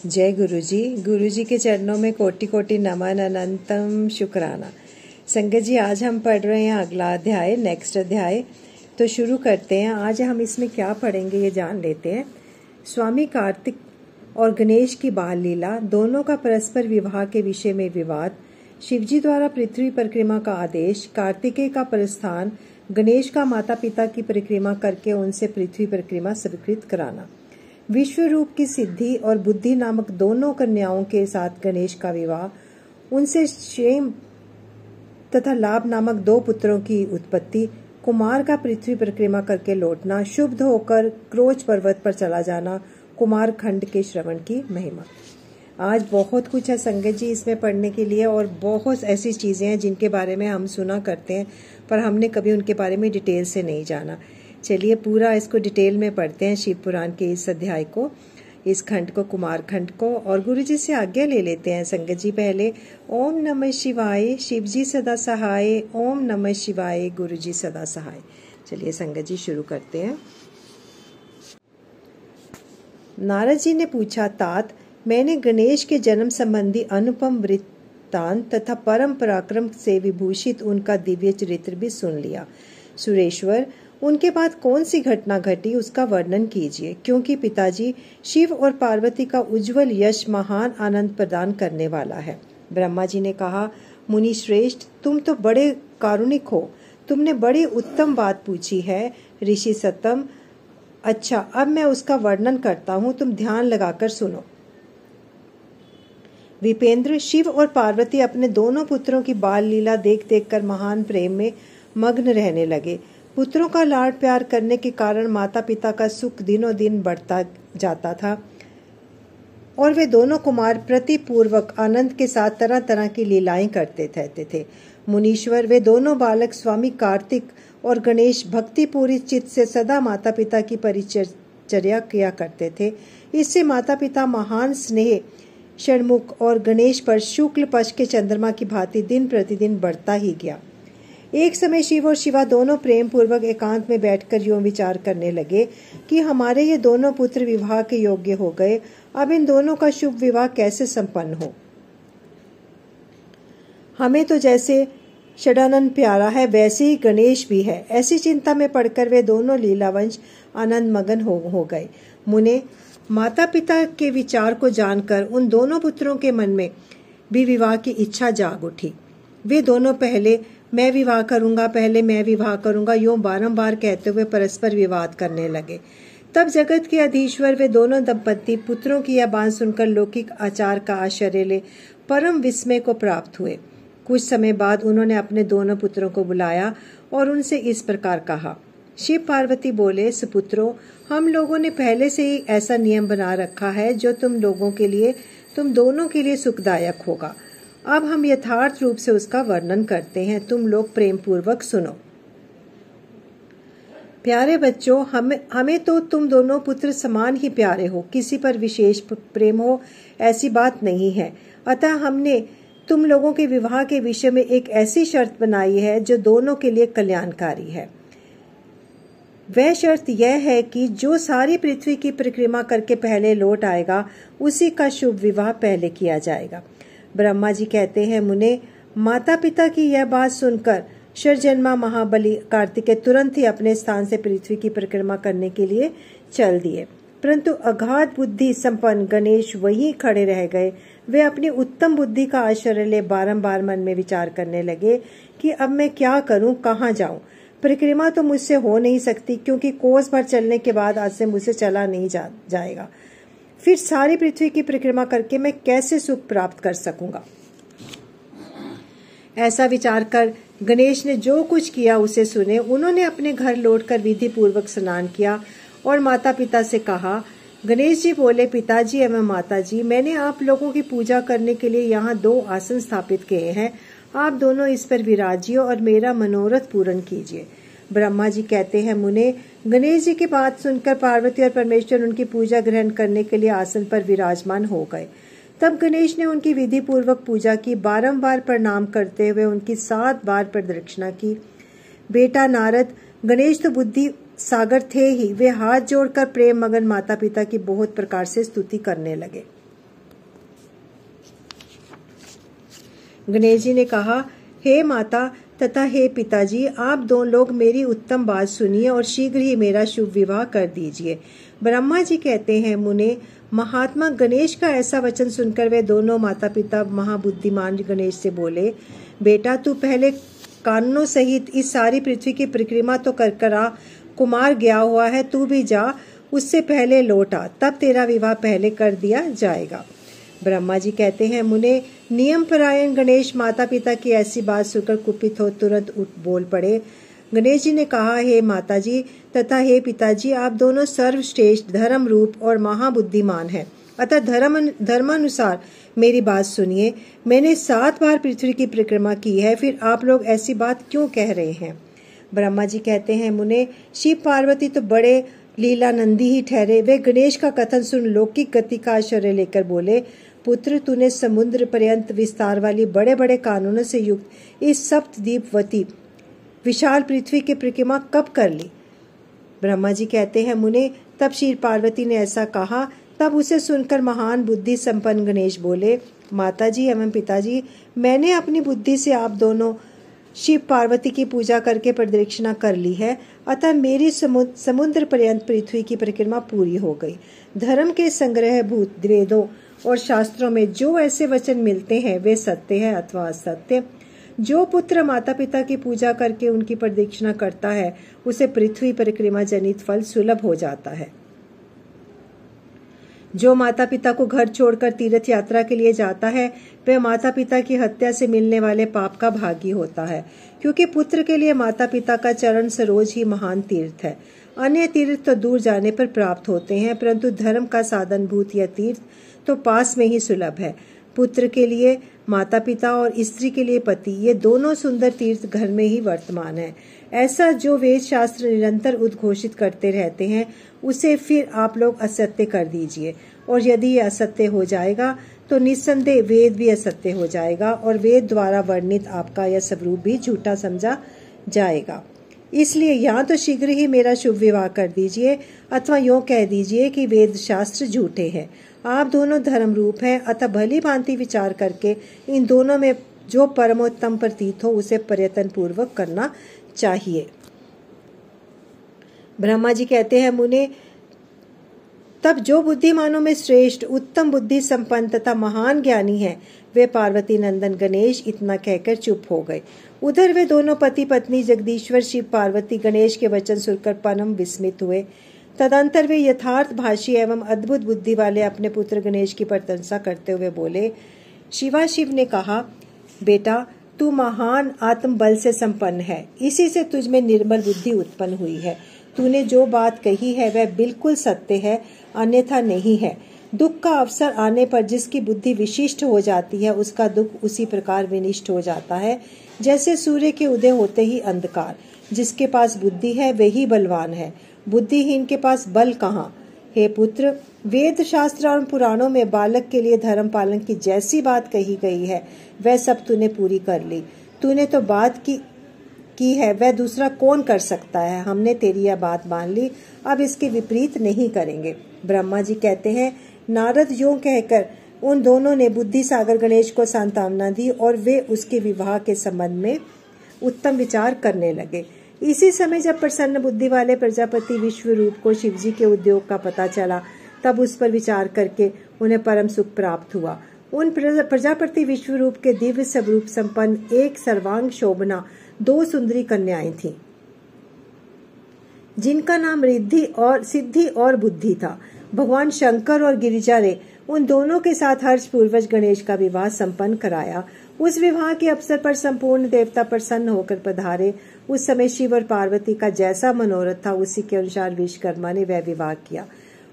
जय गुरु जी के चरणों में कोटि कोटि नमन, अनंतम शुक्राना। संगत जी, आज हम पढ़ रहे हैं अगला अध्याय, नेक्स्ट अध्याय। तो शुरू करते हैं। आज हम इसमें क्या पढ़ेंगे ये जान लेते हैं। स्वामी कार्तिक और गणेश की बाल लीला, दोनों का परस्पर विवाह के विषय में विवाद, शिवजी द्वारा पृथ्वी परिक्रमा का आदेश, कार्तिकेय का प्रस्थान, गणेश का माता पिता की परिक्रमा करके उनसे पृथ्वी परिक्रमा स्वीकृत कराना, विश्व रूप की सिद्धि और बुद्धि नामक दोनों कन्याओं के साथ गणेश का विवाह, उनसे क्षेम तथा लाभ नामक दो पुत्रों की उत्पत्ति, कुमार का पृथ्वी परिक्रमा करके लौटना, शुभ होकर क्रोच पर्वत पर चला जाना, कुमार खंड के श्रवण की महिमा। आज बहुत कुछ है संगत जी इसमें पढ़ने के लिए, और बहुत ऐसी चीजें हैं जिनके बारे में हम सुना करते हैं पर हमने कभी उनके बारे में डिटेल से नहीं जाना। चलिए पूरा इसको डिटेल में पढ़ते हैं, शिव पुराण के इस अध्याय को, इस खंड को, कुमार खंड को, और गुरु जी से आज्ञा ले लेते हैं संगत जी। पहले ओम नमः शिवाय, शिव जी सदा सहाय, ओम नमः शिवाय, गुरु जी सदा सहाय। चलिए संगत जी शुरू करते हैं। नारद जी ने पूछा, तात मैंने गणेश के जन्म संबंधी अनुपम वृत्तांत तथा परम पराक्रम से विभूषित उनका दिव्य चरित्र भी सुन लिया। सुरेश्वर, उनके बाद कौन सी घटना घटी उसका वर्णन कीजिए, क्योंकि पिताजी शिव और पार्वती का उज्जवल यश महान आनंद प्रदान करने वाला है। ब्रह्मा जी ने कहा, मुनि श्रेष्ठ, तुम तो बड़े कारुणिक हो, तुमने बड़ी उत्तम बात पूछी है। ऋषि सतम, अच्छा अब मैं उसका वर्णन करता हूँ, तुम ध्यान लगाकर सुनो। विपेंद्र, शिव और पार्वती अपने दोनों पुत्रों की बाल लीला देख देख कर महान प्रेम में मग्न रहने लगे। पुत्रों का लाड प्यार करने के कारण माता पिता का सुख दिनों दिन बढ़ता जाता था और वे दोनों कुमार प्रतिपूर्वक आनंद के साथ तरह तरह की लीलाएं करते रहते थे। मुनीश्वर, वे दोनों बालक स्वामी कार्तिक और गणेश भक्ति पूरी चित्त से सदा माता पिता की परिचर्या किया करते थे। इससे माता पिता महान स्नेह षणमुख और गणेश पर शुक्ल पक्ष के चंद्रमा की भांति दिन प्रतिदिन बढ़ता ही गया। एक समय शिव और शिवा दोनों प्रेम पूर्वक एकांत में बैठकर यूं विचार करने लगे कि हमारे ये दोनों पुत्र विवाह के योग्य हो गए, अब इन दोनों का शुभ विवाह कैसे संपन्न हो। हमें तो जैसे षडानन प्यारा है वैसे ही गणेश भी है। ऐसी चिंता में पड़कर वे दोनों लीलावंश आनंद मगन हो गए। मुने, माता पिता के विचार को जानकर उन दोनों पुत्रों के मन में भी विवाह की इच्छा जाग उठी। वे दोनों पहले मैं विवाह करूंगा, पहले मैं विवाह करूंगा यूं बारंबार कहते हुए परस्पर विवाद करने लगे। तब जगत के अधीश्वर वे दोनों दंपत्ति पुत्रों की यह बात सुनकर लौकिक आचार का आश्चर्य ले परम विस्मय को प्राप्त हुए। कुछ समय बाद उन्होंने अपने दोनों पुत्रों को बुलाया और उनसे इस प्रकार कहा। शिव पार्वती बोले, सुपुत्रों, हम लोगों ने पहले से ही ऐसा नियम बना रखा है जो तुम दोनों के लिए सुखदायक होगा। अब हम यथार्थ रूप से उसका वर्णन करते हैं, तुम लोग प्रेम पूर्वक सुनो। प्यारे बच्चों, हमें तो तुम दोनों पुत्र समान ही प्यारे हो, किसी पर विशेष प्रेम हो ऐसी बात नहीं है। अतः हमने तुम लोगों के विवाह के विषय में एक ऐसी शर्त बनाई है जो दोनों के लिए कल्याणकारी है। वह शर्त यह है कि जो सारी पृथ्वी की परिक्रमा करके पहले लौट आएगा उसी का शुभ विवाह पहले किया जाएगा। ब्रह्मा जी कहते हैं, मुने, माता पिता की यह बात सुनकर शरजन्मा महाबली कार्तिकेय तुरंत ही अपने स्थान से पृथ्वी की परिक्रमा करने के लिए चल दिए, परंतु अगाध बुद्धि संपन्न गणेश वहीं खड़े रह गए। वे अपनी उत्तम बुद्धि का आश्रय ले बारंबार मन में विचार करने लगे कि अब मैं क्या करूं, कहाँ जाऊं। परिक्रमा तो मुझसे हो नहीं सकती, क्योंकि कोस भर चलने के बाद आज से मुझसे चला नहीं जाएगा। फिर सारी पृथ्वी की परिक्रमा करके मैं कैसे सुख प्राप्त कर सकूंगा। ऐसा विचार कर गणेश ने जो कुछ किया उसे सुने। उन्होंने अपने घर लौटकर विधि पूर्वक स्नान किया और माता पिता से कहा। गणेश जी बोले, पिताजी एवं माताजी, मैंने आप लोगों की पूजा करने के लिए यहाँ 2 आसन स्थापित किए हैं। आप दोनों इस पर विराजिए और मेरा मनोरथ पूर्ण कीजिए। ब्रह्मा जी कहते हैं, मुने, गणेश जी की बात सुनकर पार्वती और परमेश्वर उनकी पूजा ग्रहण करने के लिए आसन पर विराजमान हो गए। तब गणेश ने उनकी विधि पूर्वक पूजा की, बारंबार प्रणाम करते हुए उनकी 7 बार प्रदक्षिणा की। बेटा नारद, गणेश तो बुद्धि सागर थे ही, वे हाथ जोड़कर प्रेम मगन माता पिता की बहुत प्रकार से स्तुति करने लगे। गणेश जी ने कहा, हे माता तथा हे पिताजी, आप दोनों लोग मेरी उत्तम बात सुनिए और शीघ्र ही मेरा शुभ विवाह कर दीजिए। ब्रह्मा जी कहते हैं, मुने, महात्मा गणेश का ऐसा वचन सुनकर वे दोनों माता पिता महाबुद्धिमान गणेश से बोले, बेटा तू पहले कानूनों सहित इस सारी पृथ्वी की परिक्रमा तो कर आ, कुमार गया हुआ है, तू भी जा, उससे पहले लौट आ, तब तेरा विवाह पहले कर दिया जाएगा। ब्रह्मा जी कहते हैं, मुने, नियम परायण गणेश माता पिता की ऐसी बात सुनकर कुपित हो तुरंत उठ बोल पड़े। गणेश जी ने कहा, हे माता जी तथा हे पिताजी, आप दोनों सर्वश्रेष्ठ, धर्म रूप और महाबुद्धिमान हैं, अतः धर्मानुसार मेरी बात सुनिए। मैंने 7 बार पृथ्वी की परिक्रमा की है, फिर आप लोग ऐसी बात क्यों कह रहे हैं? ब्रह्मा जी कहते हैं, मुने, शिव पार्वती तो बड़े लीलानंदी ही ठहरे। वे गणेश का कथन सुन लौकिक गति का आश्चर्य लेकर बोले, पुत्र, तूने समुद्र पर्यंत विस्तार वाली बड़े बड़े कानूनों से युक्त इस सप्तद्वीपवती विशाल पृथ्वी की परिक्रमा कब कर ली? ब्रह्मा जी कहते हैं, मुने, तब शिव पार्वती ने ऐसा कहा। तब उसे सुनकर महान बुद्धि संपन्न गणेश बोले, माताजी एवं पिताजी, मैंने अपनी बुद्धि से आप दोनों शिव पार्वती की पूजा करके प्रदक्षिणा कर ली है, अतः मेरी समुद्र पर्यंत पृथ्वी की परिक्रमा पूरी हो गई। धर्म के संग्रह भूत वेदों और शास्त्रों में जो ऐसे वचन मिलते हैं वे सत्य है अथवा असत्य। जो पुत्र माता पिता की पूजा करके उनकी प्रदक्षिणा करता है, उसे पृथ्वी परिक्रमा जनित फल सुलभ हो जाता है। जो माता पिता को घर छोड़कर तीर्थ यात्रा के लिए जाता है, वह माता पिता की हत्या से मिलने वाले पाप का भागी होता है, क्योंकि पुत्र के लिए माता पिता का चरण सरोज ही महान तीर्थ है। अन्य तीर्थ तो दूर जाने पर प्राप्त होते हैं, परंतु धर्म का साधन भूत या तीर्थ तो पास में ही सुलभ है। पुत्र के लिए माता पिता और स्त्री के लिए पति, ये दोनों सुंदर तीर्थ घर में ही वर्तमान है। ऐसा जो वेद शास्त्र निरंतर उद्घोषित करते रहते हैं, उसे फिर आप लोग असत्य कर दीजिए, और यदि ये असत्य हो जाएगा तो निस्संदेह वेद भी असत्य हो जाएगा और वेद द्वारा वर्णित आपका यह स्वरूप भी झूठा समझा जाएगा। इसलिए या तो शीघ्र ही मेरा शुभ विवाह कर दीजिए, अथवा यूं कह दीजिए कि वेद शास्त्र झूठे हैं। आप दोनों धर्म रूप हैं, अतः भली भांति विचार करके इन दोनों में जो परमोत्तम प्रतीत हो उसे प्रयत्न पूर्वक करना चाहिए। ब्रह्मा जी कहते हैं, मुने, तब जो बुद्धिमानों में श्रेष्ठ, उत्तम बुद्धि संपन्न तथा महान ज्ञानी है, वे पार्वती नंदन गणेश इतना कहकर चुप हो गए। उधर वे दोनों पति पत्नी जगदीश्वर शिव पार्वती गणेश के वचन सुनकर परम विस्मित हुए। तदंतर वे यथार्थ भाषी एवं अद्भुत बुद्धि वाले अपने पुत्र गणेश की प्रशंसा करते हुए बोले। शिवाशिव ने कहा, बेटा, तू महान आत्म बल से संपन्न है, इसी से तुझ में निर्मल बुद्धि उत्पन्न हुई है। तूने जो बात कही है वह बिल्कुल सत्य है, अन्यथा नहीं है। दुख का अवसर आने पर जिसकी बुद्धि विशिष्ट हो जाती है, उसका दुख उसी प्रकार विनिष्ट हो जाता है जैसे सूर्य के उदय होते ही अंधकार। जिसके पास बुद्धि है वही बलवान है, बुद्धिहीन के पास बल कहाँ। हे पुत्र, वेद शास्त्र और पुराणों में बालक के लिए धर्म पालन की जैसी बात कही गई है, वह सब तूने पूरी कर ली। तूने तो बात की है, वह दूसरा कौन कर सकता है। हमने तेरी यह बात मान ली, अब इसके विपरीत नहीं करेंगे। ब्रह्मा जी कहते हैं, नारद यूं कहकर उन दोनों ने बुद्धि सागर गणेश को सांत्वना दी और वे उसके विवाह के संबंध में उत्तम विचार करने लगे। इसी समय जब प्रसन्न बुद्धि वाले प्रजापति विश्वरूप को शिवजी के उद्योग का पता चला, तब उस पर विचार करके उन्हें परम सुख प्राप्त हुआ। उन प्रजापति विश्वरूप के दिव्य स्वरूप संपन्न एक सर्वांग शोभना 2 सुंदरी कन्याएं थीं, जिनका नाम रिद्धि और सिद्धि और बुद्धि था। भगवान शंकर और गिरिजा ने उन दोनों के साथ हर्ष पूर्वज गणेश का विवाह संपन्न कराया। उस विवाह के अवसर पर संपूर्ण देवता प्रसन्न होकर पधारे। उस समय शिव और पार्वती का जैसा मनोरथ था, उसी के अनुसार विश्वकर्मा ने वह विवाह किया।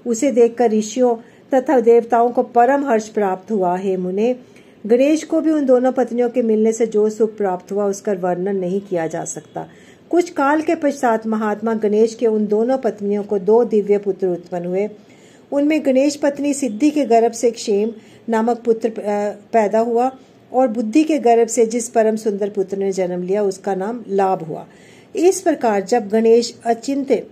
उसे देखकर ऋषियों तथा देवताओं को परम हर्ष प्राप्त हुआ। हे मुने, गणेश को भी उन दोनों पत्नियों के मिलने से जो सुख प्राप्त हुआ उसका वर्णन नहीं किया जा सकता। कुछ काल के पश्चात महात्मा गणेश के उन दोनों पत्नियों को 2 दिव्य पुत्र उत्पन्न हुए। उनमें गणेश पत्नी सिद्धि के गर्भ से क्षेम नामक पुत्र पैदा हुआ और बुद्धि के गर्भ से जिस परम सुंदर पुत्र ने जन्म लिया उसका नाम लाभ हुआ। इस प्रकार जब गणेश अचिंत्य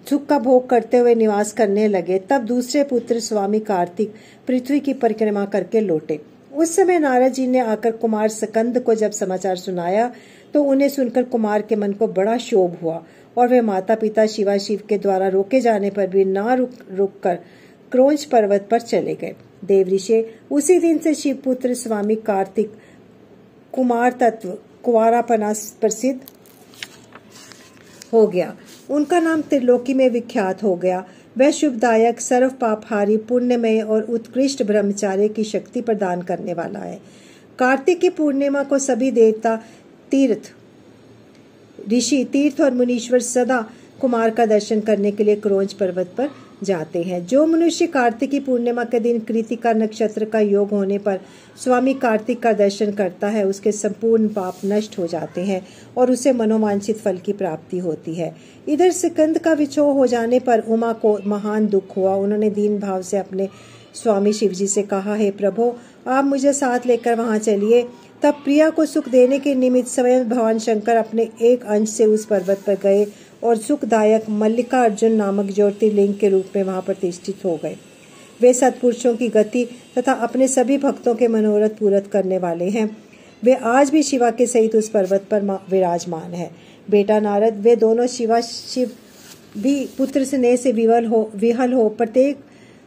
सुख का भोग करते हुए निवास करने लगे, तब दूसरे पुत्र स्वामी कार्तिक पृथ्वी की परिक्रमा करके लौटे। उस समय नारद जी ने आकर कुमार स्कंद को जब समाचार सुनाया तो उन्हें सुनकर कुमार के मन को बड़ा क्षोभ हुआ और वे माता पिता शिवाशिव के द्वारा रोके जाने पर भी ना रुक कर क्रोंच पर्वत पर चले गए। देवऋषि उसी दिन से शिवपुत्र स्वामी कार्तिक कुमार तत्व कुंवारापना प्रसिद्ध हो गया। उनका नाम त्रिलोकी में विख्यात हो गया। वह शुभदायक, सर्व पापहारी, पुण्यमय और उत्कृष्ट ब्रह्मचार्य की शक्ति प्रदान करने वाला है। कार्तिक की पूर्णिमा को सभी देवता, तीर्थ, ऋषि, तीर्थ और मुनीश्वर सदा कुमार का दर्शन करने के लिए क्रोंच पर्वत पर जाते हैं। जो मनुष्य कार्तिक की पूर्णिमा के दिन कृतिका नक्षत्र का योग होने पर स्वामी कार्तिक का दर्शन करता है, उसके संपूर्ण पाप नष्ट हो जाते हैं और उसे मनोवांछित फल की प्राप्ति होती है। इधर स्कंद का विछोह हो जाने पर उमा को महान दुख हुआ। उन्होंने दीन भाव से अपने स्वामी शिवजी से कहा, हे प्रभु, आप मुझे साथ लेकर वहां चलिए। तब प्रिया को सुख देने के निमित्त स्वयं भगवान शंकर अपने एक अंश से उस पर्वत पर गए और सुखदायक मल्लिकार्जुन नामक ज्योतिर्लिंग के रूप में वहां प्रतिष्ठित हो गए। वे सत्पुरुषों की गति तथा अपने सभी भक्तों के मनोरथ पूर्ण करने वाले हैं। वे आज भी शिवा के सहित उस पर्वत पर विराजमान है। बेटा नारद, वे दोनों शिव भी पुत्र स्नेह से विहल हो प्रत्येक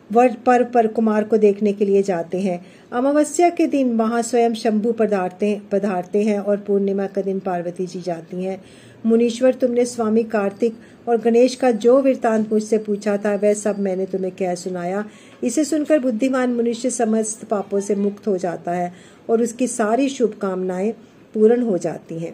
वर्ष पर्व पर कुमार को देखने के लिए जाते हैं। अमावस्या के दिन वहां स्वयं शंभु पधारते हैं और पूर्णिमा के दिन पार्वती जी जाती हैं। मुनीश्वर, तुमने स्वामी कार्तिक और गणेश का जो वृत्तांत मुझसे पूछा था वह सब मैंने तुम्हें कह सुनाया। इसे सुनकर बुद्धिमान मनुष्य समस्त पापों से मुक्त हो जाता है और उसकी सारी शुभकामनाएं पूर्ण हो जाती हैं।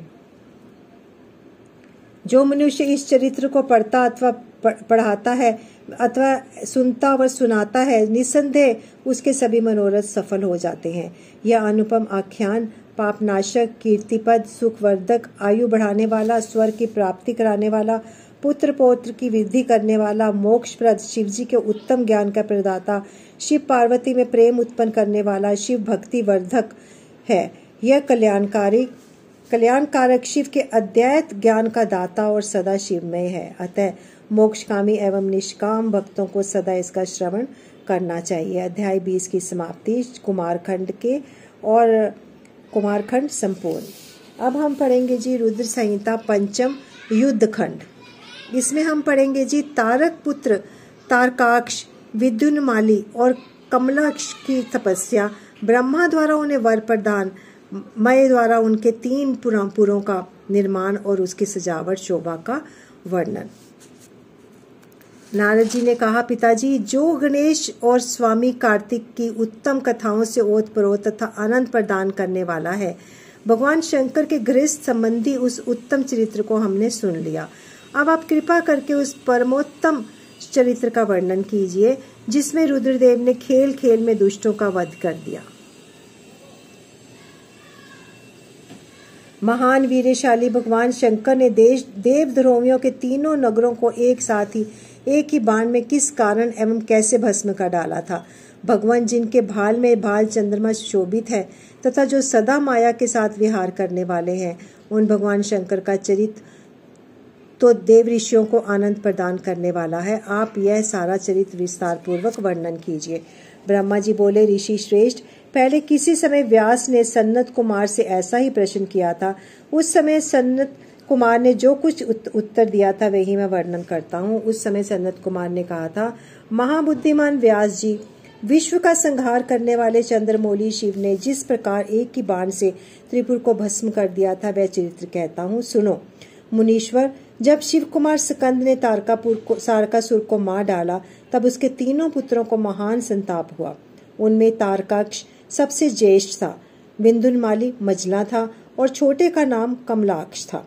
जो मनुष्य इस चरित्र को पढ़ता अथवा पढ़ाता है अथवा सुनता व सुनाता है, निस्संदेह उसके सभी मनोरथ सफल हो जाते हैं। यह अनुपम आख्यान पापनाशक, कीर्तिपद, सुखवर्धक, आयु बढ़ाने वाला, स्वर्ग की प्राप्ति कराने वाला, पुत्र पौत्र की वृद्धि करने वाला, मोक्षप्रद, शिवजी के उत्तम ज्ञान का प्रदाता, शिव पार्वती में प्रेम उत्पन्न करने वाला, शिव भक्ति वर्धक है। यह कल्याणकारक शिव के अद्वैत ज्ञान का दाता और सदा शिवमय है। अतः मोक्षकामी एवं निष्काम भक्तों को सदा इसका श्रवण करना चाहिए। अध्याय 20 की समाप्ति कुमारखंड संपूर्ण। अब हम पढ़ेंगे जी रुद्र संहिता पंचम युद्ध खंड। इसमें हम पढ़ेंगे जी तारक पुत्र तारकाक्ष, विद्युन्माली और कमलाक्ष की तपस्या, ब्रह्मा द्वारा उन्हें वर प्रदान, मय द्वारा उनके 3 पुरों का निर्माण और उसकी सजावट शोभा का वर्णन। नारद जी ने कहा, पिताजी, जो गणेश और स्वामी कार्तिक की उत्तम कथाओं से ओतप्रोत तथा आनंद प्रदान करने वाला है, भगवान शंकर के गृहस्थ संबंधी उस उत्तम चरित्र को हमने सुन लिया। अब आप कृपा करके उस परमोत्तम चरित्र का वर्णन कीजिए जिसमें रुद्रदेव ने खेल खेल में दुष्टों का वध कर दिया। महान वीरशाली भगवान शंकर ने देवद्रोहियों के 3 नगरों को एक ही बाण में किस कारण एवं कैसे भस्म कर डाला था। भगवान जिनके भाल में भाल चंद्रमा शोभित है तथा जो सदा माया के साथ विहार करने वाले हैं, उन भगवान शंकर का चरित्र तो देव ऋषियों को आनंद प्रदान करने वाला है। आप यह सारा चरित्र विस्तार पूर्वक वर्णन कीजिए। ब्रह्मा जी बोले, ऋषि श्रेष्ठ, पहले किसी समय व्यास ने सनत कुमार से ऐसा ही प्रश्न किया था। उस समय सनत कुमार ने जो कुछ उत्तर दिया था वही मैं वर्णन करता हूँ। उस समय सनत कुमार ने कहा था, महाबुद्धिमान व्यास जी, विश्व का संहार करने वाले चंद्रमौली शिव ने जिस प्रकार एक ही बाण से त्रिपुर को भस्म कर दिया था वह चरित्र कहता हूँ, सुनो। मुनीश्वर, जब शिव कुमार स्कंद ने तारकासुर को मार डाला तब उसके 3 पुत्रों को महान संताप हुआ। उनमें तारकाक्ष सबसे ज्येष्ठ था, विद्युन्माली मझला था और छोटे का नाम कमलाक्ष था।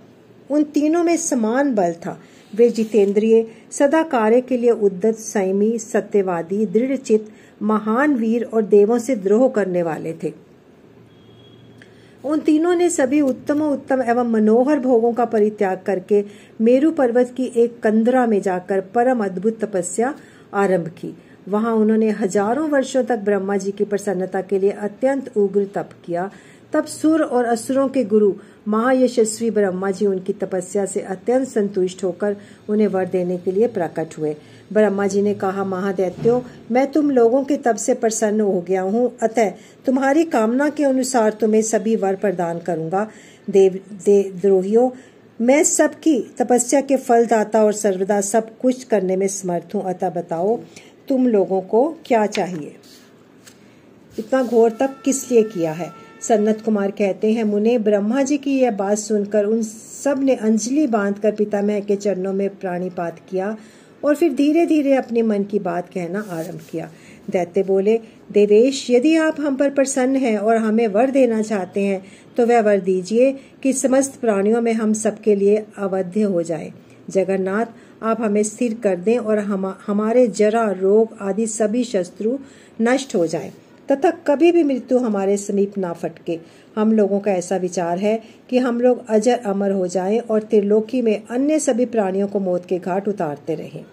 उन तीनों में समान बल था। वे जितेंद्रिय, सदा कार्य के लिए उद्यत, संयमी, सत्यवादी, दृढ़चित्त, महान वीर और देवों से द्रोह करने वाले थे। उन तीनों ने सभी उत्तम एवं मनोहर भोगों का परित्याग करके मेरु पर्वत की एक कंदरा में जाकर परम अद्भुत तपस्या आरंभ की। वहां उन्होंने हजारों वर्षों तक ब्रह्मा जी की प्रसन्नता के लिए अत्यंत उग्र तप किया। तब सुर और असुरों के गुरु महायशस्वी ब्रह्मा जी उनकी तपस्या से अत्यंत संतुष्ट होकर उन्हें वर देने के लिए प्रकट हुए। ब्रह्मा जी ने कहा, महादैत्यों, मैं तुम लोगों के तप से प्रसन्न हो गया हूँ, अतः तुम्हारी कामना के अनुसार तुम्हें सभी वर प्रदान करूंगा। देवद्रोहियों, मैं सबकी तपस्या के फलदाता और सर्वदा सब कुछ करने में समर्थ हूँ, अतः बताओ तुम लोगों को क्या चाहिए। इतना घोर तप किस लिए किया है? सन्नत कुमार कहते हैं, मुने, ब्रह्मा जी की यह बात सुनकर उन सब ने अंजलि बांधकर पितामह के चरणों में प्राणिपात किया और फिर धीरे धीरे अपने मन की बात कहना आरंभ किया। दैत्य बोले, देवेश, यदि आप हम पर प्रसन्न हैं और हमें वर देना चाहते हैं तो वह वर दीजिए कि समस्त प्राणियों में हम सबके लिए अवध्य हो जाए। जगन्नाथ, आप हमें स्थिर कर दें और हमारे जरा, रोग आदि सभी शत्रु नष्ट हो जाए तथा कभी भी मृत्यु हमारे समीप ना फटके। हम लोगों का ऐसा विचार है कि हम लोग अजर अमर हो जाएं और त्रिलोकी में अन्य सभी प्राणियों को मौत के घाट उतारते रहें।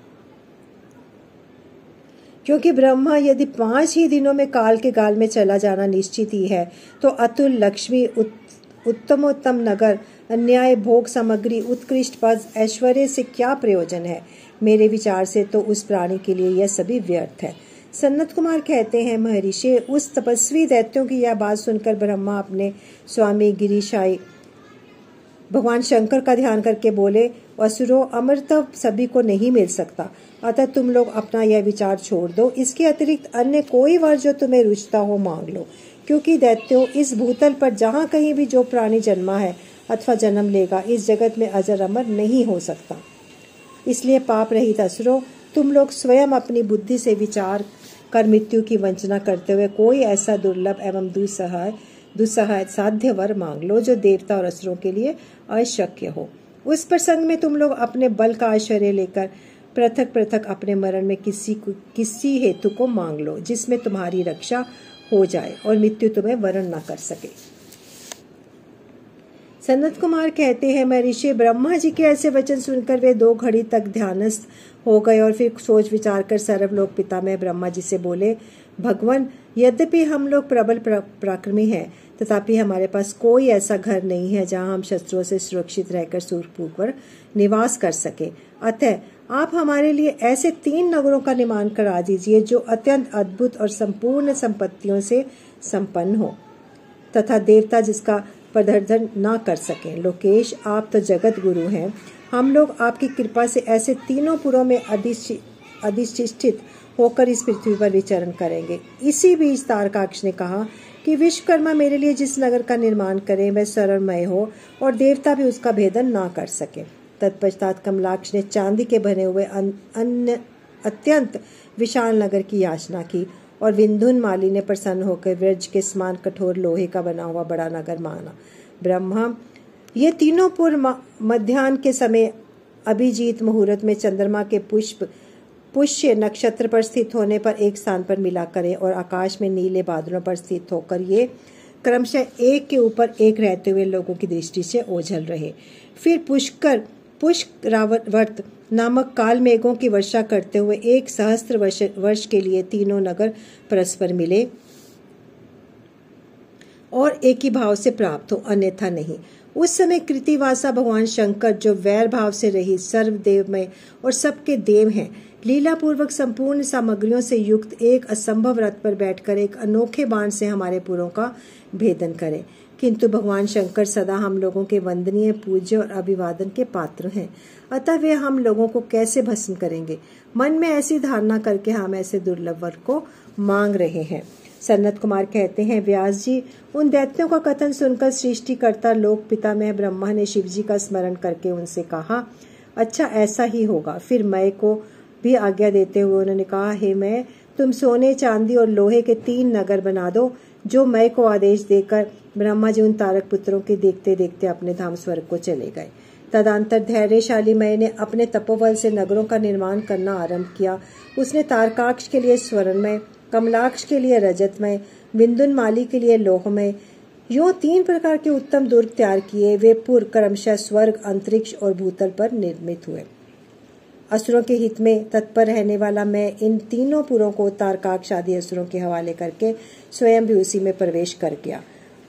क्योंकि ब्रह्मा यदि 5 ही दिनों में काल के गाल में चला जाना निश्चित ही है, तो अतुल लक्ष्मी, उत्तमोत्तम नगर, अन्याय भोग सामग्री, उत्कृष्ट पद, ऐश्वर्य से क्या प्रयोजन है? मेरे विचार से तो उस प्राणी के लिए यह सभी व्यर्थ है। सन्नत कुमार कहते हैं, महर्षि, उस तपस्वी दैत्यों की यह बात सुनकर ब्रह्मा अपने स्वामी गिरीशाई भगवान शंकर का ध्यान करके बोले, असुरों, अमरत्व सभी को नहीं मिल सकता, अतः तुम लोग अपना यह विचार छोड़ दो। इसके अतिरिक्त अन्य कोई वर जो तुम्हें रुचता हो मांग लो, क्योंकि दैत्यों, इस भूतल पर जहाँ कहीं भी जो प्राणी जन्मा है अथवा जन्म लेगा, इस जगत में अजर अमर नहीं हो सकता। इसलिए पाप रहित असुरों, तुम लोग स्वयं अपनी बुद्धि से विचार कर मृत्यु की वंचना करते हुए कोई ऐसा दुर्लभ एवं दुस्सहाय साध्य वर मांग लो जो देवता और असुरों के लिए अशक्य हो। उस प्रसंग में तुम लोग अपने बल का आश्रय लेकर पृथक पृथक अपने मरण में किसी हेतु को मांग लो, जिसमें तुम्हारी रक्षा हो जाए और मृत्यु तुम्हें वरण न कर सके। सनत कुमार कहते हैं, महर्षि, ब्रह्मा जी के ऐसे वचन सुनकर वे 2 घड़ी तक ध्यानस्थ हो गए और फिर सोच विचार कर सर्वलोक पितामह ब्रह्मा जी से बोले, भगवान, यद्यपि हम लोग प्रबल पराक्रमी हैं, तथापि हमारे पास कोई ऐसा घर नहीं है जहां हम शत्रुओं से सुरक्षित रहकर सुखपूर्वक निवास कर सके। अतः आप हमारे लिए ऐसे 3 नगरों का निर्माण करा दीजिए जो अत्यंत अद्भुत और संपूर्ण संपत्तियों से संपन्न हो तथा देवता जिसका प्रदर्शन न कर सकें। लोकेश, आप तो जगत गुरु हैं। हम लोग आपकी कृपा से ऐसे 3 पुरों में अधिष्ठित होकर इस पृथ्वी पर विचरण करेंगे। इसी बीच तारकाक्ष ने कहा कि विश्वकर्मा मेरे लिए जिस नगर का निर्माण करें वह स्वर्णमय हो और देवता भी उसका भेदन ना कर सके। तत्पश्चात कमलाक्ष ने चांदी के बने हुए अत्यंत विशाल नगर की याचना की और विंधुन माली ने प्रसन्न होकर व्रज के समान कठोर लोहे का बना हुआ बड़ा नगर मांगा। ब्रह्मा, ये 3 पुर मध्याह्न के समय अभिजीत मुहूर्त में चंद्रमा के पुष्य नक्षत्र पर स्थित होने पर एक स्थान पर मिला करें और आकाश में नीले बादलों पर स्थित होकर ये क्रमशः एक के ऊपर एक रहते हुए लोगों की दृष्टि से ओझल रहे। फिर पुष्करावर्त नामक काल मेघों की वर्षा करते हुए 1 सहस्त्र वर्ष के लिए 3 नगर परस्पर मिले और एक ही भाव से प्राप्त हो, अन्यथा नहीं। उस समय कृतिवासा भगवान शंकर, जो वैर भाव से रहित सर्वदेवमय और सबके देव हैं, लीला पूर्वक संपूर्ण सामग्रियों से युक्त एक असंभव रथ पर बैठकर एक अनोखे बाण से हमारे पुरों का भेदन करें। किंतु भगवान शंकर सदा हम लोगों के वंदनीय, पूज्य और अभिवादन के पात्र हैं, अतः वे हम लोगों को कैसे भस्म करेंगे? मन में ऐसी धारणा करके हम ऐसे दुर्लभ वर को मांग रहे हैं। सन्नत कुमार कहते हैं, व्यास जी, उन दैत्यों का कथन सुनकर सृष्टिकर्ता लोक पितामह ब्रह्मा ने शिव जी का स्मरण करके उनसे कहा, अच्छा ऐसा ही होगा। फिर मय को भी आज्ञा देते हुए उन्होंने कहा, हे मय, तुम सोने, चांदी और लोहे के 3 नगर बना दो। जो मय को आदेश देकर ब्रह्मा जी उन तारक पुत्रों के देखते देखते अपने धाम स्वर्ग को चले गए। तदंतर धैर्यशाली मय ने अपने तपोबल से नगरों का निर्माण करना आरंभ किया। उसने तारकाक्ष के लिए स्वर्णमय, कमलाक्ष के लिए रजतमय, विंधुन माली के लिए लोहमय, यूं 3 प्रकार के उत्तम दुर्ग तैयार किए। वे पुर क्रमशः स्वर्ग, अंतरिक्ष और भूतल पर निर्मित हुए। असुरों के हित में तत्पर रहने वाला मैं इन 3 पुरों को तारकाक्ष आदि असुरों के हवाले करके स्वयं भी उसी में प्रवेश कर गया।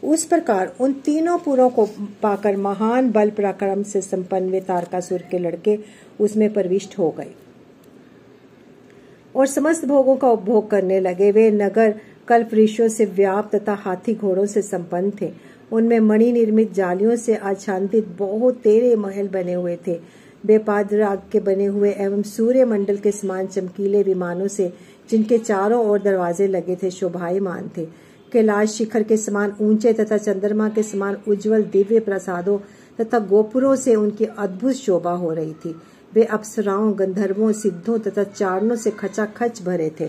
उस प्रकार उन तीनों पुरों को पाकर महान बल पराक्रम से संपन्न वे तारकासुर के लड़के उसमें प्रविष्ट हो गए और समस्त भोगों का उपभोग करने लगे। वे नगर कल्प वृक्षों से व्याप्त तथा हाथी घोड़ों से संपन्न थे। उनमें मणि निर्मित जालियों से आच्छादित बहुत तेरे महल बने हुए थे। वे पादराग के बने हुए एवं सूर्य मंडल के समान चमकीले विमानों से, जिनके चारों ओर दरवाजे लगे थे, शोभायमान थे। कैलाश शिखर के समान ऊंचे तथा चंद्रमा के समान उज्जवल दिव्य प्रासादों तथा गोपुरों से उनकी अद्भुत शोभा हो रही थी। वे अप्सराओं, गंधर्वों, सिद्धों तथा चारणों से खचाखच भरे थे।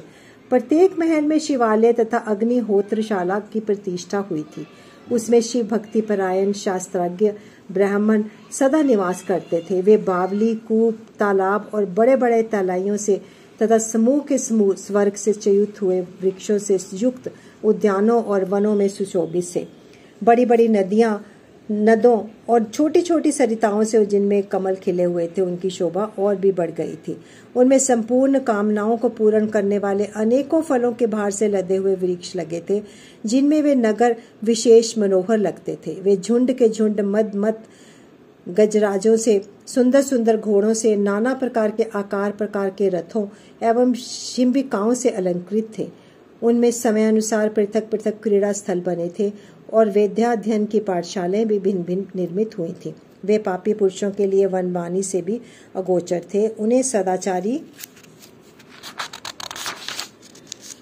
प्रत्येक महल में शिवालय तथा अग्निहोत्रशाला की प्रतिष्ठा हुई थी। उसमें शिव भक्ति परायण शास्त्रज्ञ ब्राह्मण सदा निवास करते थे। वे बावली, कूप, तालाब और बड़े बड़े तलाइयों से तथा समूह के समूह स्वर्ग से च्युत हुए वृक्षों से युक्त उद्यानों और वनों में सुशोभित थे। बड़ी बड़ी नदियां, नदों और छोटी छोटी सरिताओं से, जिनमें कमल खिले हुए थे, उनकी शोभा और भी बढ़ गई थी। उनमें संपूर्ण कामनाओं को पूर्ण करने वाले अनेकों फलों के भार से लदे हुए वृक्ष लगे थे, जिनमें वे नगर विशेष मनोहर लगते थे। वे झुंड के झुंड मद मत गजराजों से, सुंदर सुंदर घोड़ों से, नाना प्रकार के आकार प्रकार के रथों एवं शिंबिकाओं से अलंकृत थे। उनमें समयानुसार पृथक पृथक क्रीड़ा स्थल बने थे और वेद्याध्ययन की पाठशालाएं भी भिन्न भिन्न निर्मित हुई थी। वे पापी पुरुषों के लिए वनवाणी से भी अगोचर थे। उन्हें सदाचारी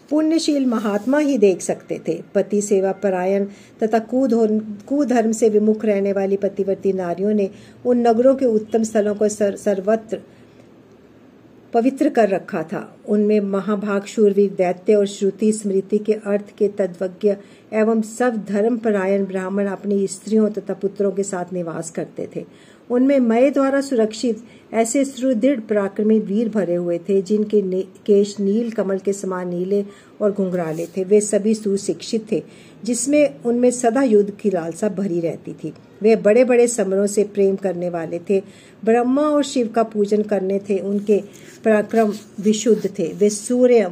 पुण्यशील महात्मा ही देख सकते थे। पति सेवा परायण तथा कुधर्म से विमुख रहने वाली पतिव्रती नारियों ने उन नगरों के उत्तम स्थलों को सर्वत्र पवित्र कर रखा था। उनमें महाभाग शूरवीर दैत्य और श्रुति स्मृति के अर्थ के तत्वज्ञ एवं सब धर्म परायण ब्राह्मण अपनी स्त्रियों तथा पुत्रों के साथ निवास करते थे। उनमें मय द्वारा सुरक्षित ऐसे सुदृढ़ पराक्रमी वीर भरे हुए थे, जिनके केश नील कमल के समान नीले और घुंघराले थे। वे सभी सुशिक्षित थे, जिसमें उनमें सदा युद्ध की लालसा भरी रहती थी। वे बड़े बड़े समरों से प्रेम करने वाले थे, ब्रह्मा और शिव का पूजन करने थे। उनके पराक्रम विशुद्ध थे। वे सूर्य,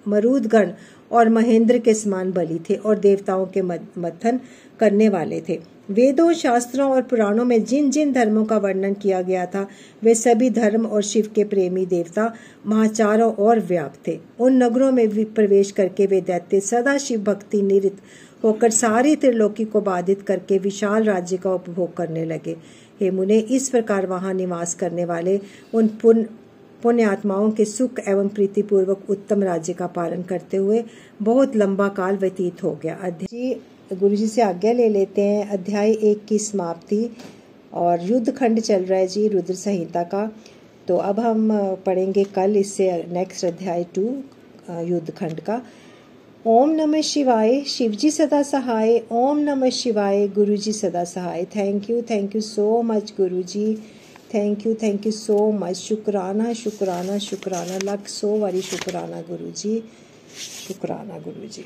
मरुदगण और महेंद्र के समान बली थे और देवताओं के मथन करने वाले थे। वेदों, शास्त्रों और पुराणों में जिन जिन धर्मों का वर्णन किया गया था, वे सभी धर्म और शिव के प्रेमी देवता महाचारों और व्याप्त थे। उन नगरों में प्रवेश करके वे दैत्य सदा शिव भक्ति निरत होकर सारी त्रिलोकी को बाधित करके विशाल राज्य का उपभोग करने लगे। हे मुने, इस प्रकार वहां निवास करने वाले उन पुण्यात्माओं के सुख एवं प्रीतिपूर्वक उत्तम राज्य का पालन करते हुए बहुत लंबा काल व्यतीत हो गया। गुरु जी से आज्ञा ले लेते हैं। अध्याय 1 की समाप्ति और युद्ध खंड चल रहा है जी, रुद्र संहिता का। तो अब हम पढ़ेंगे कल इससे नेक्स्ट अध्याय 2 युद्ध खंड का। ओम नमः शिवाय, शिवजी सदा सहाय। ओम नमः शिवाय, गुरु जी सदा सहाय। Thank you so much Guru ji. Thank you so much. शुक्राना शुक्राना शुक्राना, लाख 100 वारी शुक्राना गुरु जी। शुक्राना गुरु जी।